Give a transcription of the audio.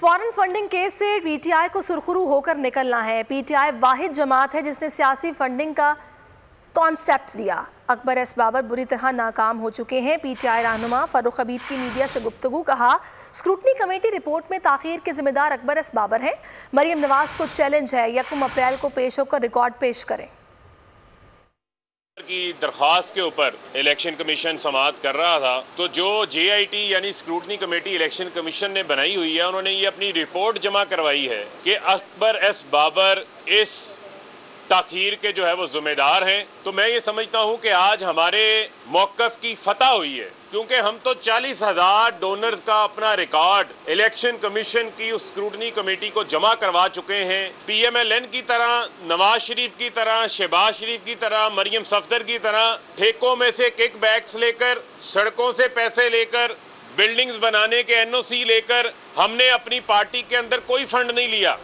Foreign funding case से PTI को सुरखरू होकर निकलना है। पीटीआई वाहिद जमात है जिसने सियासी फंडिंग का कॉन्सेप्ट दिया। अकबर एस बाबर बुरी तरह नाकाम हो चुके हैं। पीटीआई रहनुमा फरूख हबीब की मीडिया से गुफ्तगू, कहा स्क्रूटनी कमेटी रिपोर्ट में ताखीर के जिम्मेदार अकबर एस बाबर हैं। मरियम नवाज को चैलेंज है 1 अप्रैल को पेश होकर रिकॉर्ड पेश करें। की दरख्वास्त के ऊपर इलेक्शन कमीशन समाअत कर रहा था, तो जो जेआईटी यानी स्क्रूटनी कमेटी इलेक्शन कमीशन ने बनाई हुई है, उन्होंने ये अपनी रिपोर्ट जमा करवाई है कि अकबर एस बाबर इस ताखीर के जो है वो जिम्मेदार हैं। तो मैं ये समझता हूं कि आज हमारे मौकफ की फतह हुई है, क्योंकि हम तो 40,000 डोनर्स का अपना रिकॉर्ड इलेक्शन कमीशन की उस स्क्रूटनी कमेटी को जमा करवा चुके हैं। पीएमएलएन की तरह, नवाज शरीफ की तरह, शहबाज शरीफ की तरह, मरियम सफदर की तरह ठेकों में से किक बैक्स लेकर, सड़कों से पैसे लेकर, बिल्डिंग्स बनाने के एनओसी लेकर हमने अपनी पार्टी के अंदर कोई फंड नहीं लिया।